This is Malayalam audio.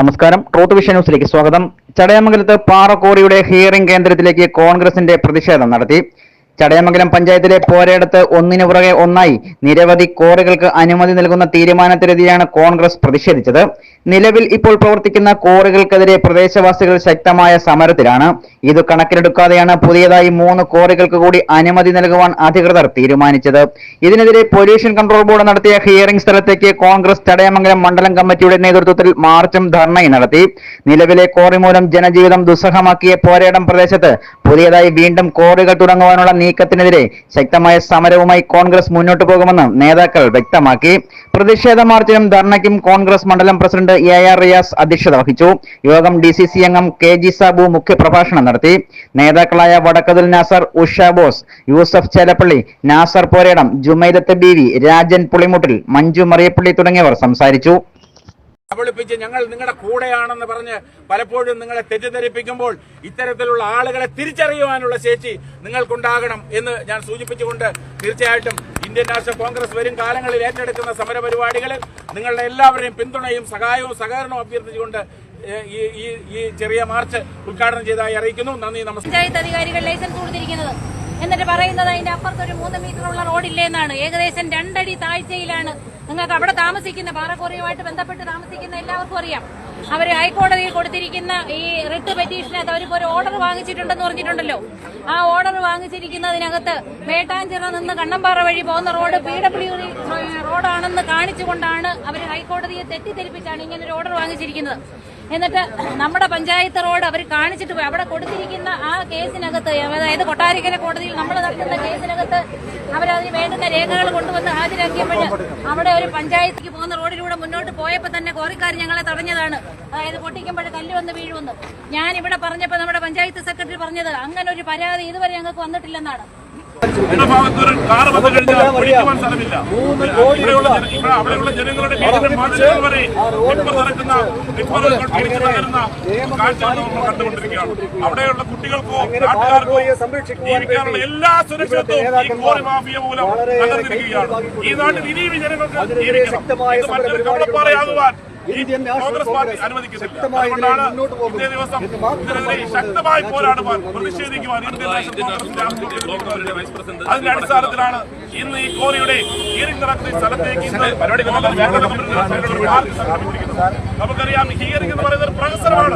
നമസ്കാരം. ട്രൂത്ത് വിഷൻ ന്യൂസിലേക്ക് സ്വാഗതം. ചടയമംഗലത്ത് പാറക്കോറിയുടെ ഹിയറിംഗ് കേന്ദ്രത്തിലേക്ക് കോൺഗ്രസിന്റെ പ്രതിഷേധം നടത്തി. ചടയമംഗലം പഞ്ചായത്തിലെ പോരയിടത്ത് ഒന്നിനു പുറകെ ഒന്നായി നിരവധി കോറികൾക്ക് അനുമതി നൽകുന്ന തീരുമാനത്തിനെതിരെയാണ് കോൺഗ്രസ് പ്രതിഷേധിച്ചത്. നിലവിൽ ഇപ്പോൾ പ്രവർത്തിക്കുന്ന കോറികൾക്കെതിരെ പ്രദേശവാസികൾ ശക്തമായ സമരത്തിലാണ്. ഇത് കണക്കിലെടുക്കാതെയാണ് പുതിയതായി 3 കോറികൾക്ക് കൂടി അനുമതി നൽകുവാൻ അധികൃതർ തീരുമാനിച്ചത്. ഇതിനെതിരെ പൊല്യൂഷൻ കൺട്രോൾ ബോർഡ് നടത്തിയ ഹിയറിംഗ് സ്ഥലത്തേക്ക് കോൺഗ്രസ് ചടയമംഗലം മണ്ഡലം കമ്മിറ്റിയുടെ നേതൃത്വത്തിൽ മാർച്ചും ധർണയും നടത്തി. നിലവിലെ കോറി മൂലം ജനജീവിതം ദുസ്സഹമാക്കിയ പോരയിടം പ്രദേശത്ത് പുതിയതായി വീണ്ടും കോറികൾ തുടങ്ങുവാനുള്ള നീക്കത്തിനെതിരെ ശക്തമായ സമരവുമായി കോൺഗ്രസ് മുന്നോട്ടു പോകുമെന്ന് നേതാക്കൾ വ്യക്തമാക്കി. പ്രതിഷേധ മാർച്ചിനും ധർണയ്ക്കും കോൺഗ്രസ് മണ്ഡലം പ്രസിഡന്റ് AR റിയാസ് അധ്യക്ഷത വഹിച്ചു. യോഗം DCC അംഗം KG സാബു മുഖ്യപ്രഭാഷണം നടത്തി. നേതാക്കളായ വടക്കതിൽ നാസർ, ഉഷ ബോസ്, യൂസഫ് ചേലപ്പള്ളി, നാസർ പോരേടം, ജുമൈദത്ത് BV, രാജൻ പുളിമുട്ടിൽ, മഞ്ജു മറിയപ്പള്ളി തുടങ്ങിയവർ സംസാരിച്ചു. കബളിപ്പിച്ച് ഞങ്ങൾ നിങ്ങളുടെ കൂടെയാണെന്ന് പറഞ്ഞ് പലപ്പോഴും നിങ്ങളെ തെറ്റിദ്ധരിപ്പിക്കുമ്പോൾ ഇത്തരത്തിലുള്ള ആളുകളെ തിരിച്ചറിയുവാനുള്ള ശേഷി നിങ്ങൾക്കുണ്ടാകണം എന്ന് ഞാൻ സൂചിപ്പിച്ചുകൊണ്ട് തീർച്ചയായിട്ടും ഇന്ത്യൻ നാഷണൽ കോൺഗ്രസ് വരും കാലങ്ങളിൽ ഏറ്റെടുക്കുന്ന സമരപരിപാടികളിൽ നിങ്ങളുടെ എല്ലാവരെയും പിന്തുണയും സഹായവും സഹകരണവും അഭ്യർത്ഥിച്ചുകൊണ്ട് ഈ ചെറിയ മാർച്ച് ഉദ്ഘാടനം ചെയ്തതായി അറിയിക്കുന്നു. നന്ദി, നമസ്കാരം. പഞ്ചായത്ത് അധികാരികൾ ലൈസൻസ് കൊടുത്തിരിക്കുന്നത് എന്നിട്ട് പറയുന്നത് അതിന്റെ അപ്പുറത്ത് ഒരു 3 മീറ്ററുള്ള റോഡില്ലേ എന്നാണ്. ഏകദേശം 2 അടി താഴ്ചയിലാണ്. നിങ്ങൾക്ക് അവിടെ താമസിക്കുന്ന പാറക്കോറിയുമായിട്ട് ബന്ധപ്പെട്ട് താമസിക്കുന്ന എല്ലാവർക്കും അറിയാം. അവർ ഹൈക്കോടതിയിൽ കൊടുത്തിരിക്കുന്ന ഈ റിട്ട് പെറ്റീഷനകത്ത് അവരിപ്പോ ഒരു ഓർഡർ വാങ്ങിച്ചിട്ടുണ്ടെന്ന് പറഞ്ഞിട്ടുണ്ടല്ലോ. ആ ഓർഡർ വാങ്ങിച്ചിരിക്കുന്നതിനകത്ത് വേട്ടാഞ്ചിറ നിന്ന് കണ്ണമ്പാറ വഴി പോകുന്ന റോഡ് PWD റോഡാണെന്ന് കാണിച്ചുകൊണ്ടാണ് അവർ ഹൈക്കോടതിയെ തെറ്റിദ്ധരിപ്പിച്ചാണ് ഇങ്ങനൊരു ഓർഡർ വാങ്ങിച്ചിരിക്കുന്നത്. എന്നിട്ട് നമ്മുടെ പഞ്ചായത്ത് റോഡ് അവർ കാണിച്ചിട്ട് പോയി. അവിടെ കൊടുത്തിരിക്കുന്ന ആ കേസിനകത്ത്, അതായത് കൊട്ടാരക്കര കോടതിയിൽ നമ്മൾ നടത്തുന്ന കേസിനകത്ത് അവരതിന് വേണ്ടുന്ന രേഖകൾ കൊണ്ടുവന്ന് ഹാജരാക്കിയപ്പോൾ അവിടെ ഒരു പഞ്ചായത്തിലേക്ക് പോകുന്ന റോഡിലൂടെ മുന്നോട്ട് പോയപ്പോൾ തന്നെ കോറിക്കാർ ഞങ്ങളെ തടഞ്ഞതാണ്. അതായത് പൊട്ടിക്കുമ്പോൾ കല്ല് വന്ന് വീഴുമെന്ന്. ഞാൻ ഇവിടെ പറഞ്ഞപ്പോൾ നമ്മുടെ പഞ്ചായത്ത് സെക്രട്ടറി പറഞ്ഞത് അങ്ങനെ ഒരു പരാതി ഇതുവരെ ഞങ്ങൾക്ക് വന്നിട്ടില്ലെന്നാണ്. ഭാഗത്തൊരു കാർ വന്നു കഴിഞ്ഞാൽ പിടിക്കുവാൻ സ്ഥലമില്ല. അവിടെയുള്ള ജനങ്ങളുടെ വീടിന്റെ മാതൃകകൾ വരെ നടക്കുന്ന കാഴ്ചകൾ നമ്മൾ കണ്ടുകൊണ്ടിരിക്കുകയാണ്. അവിടെയുള്ള കുട്ടികൾക്കോ നാട്ടുകാർക്കോ ജീവിക്കാനുള്ള എല്ലാ സുരക്ഷിതത്വവും ഈ കോറി മാഫിയ മൂലം തകർന്നിരിക്കുകയാണ്. ഈ നാട്ടിൽ ഇനിയും ജനങ്ങൾക്ക് ജീവിക്കണം. ഇത് മറ്റൊരു കവളപ്പാറയാകുവാൻ കോൺഗ്രസ് പാർട്ടി അനുവദിക്കുന്നില്ല. അതുകൊണ്ടാണ് ഇന്നേ ദിവസം ഇതിനെതിരെ ശക്തമായി പോരാടുവാൻ, പ്രതിഷേധിക്കുവാൻ ഇന്ത്യൻ നാഷണൽ കോൺഗ്രസിന്റെ അതിന്റെ അടിസ്ഥാനത്തിലാണ് ഇന്ന് ഈ കോറിയുടെ ഹിയറിംഗ് നടക്കുന്ന സ്ഥലത്തേക്ക് നമുക്കറിയാം, ഹിയറിംഗ് എന്ന് പറയുന്നത് ഒരു പ്രഹസനമാണ്.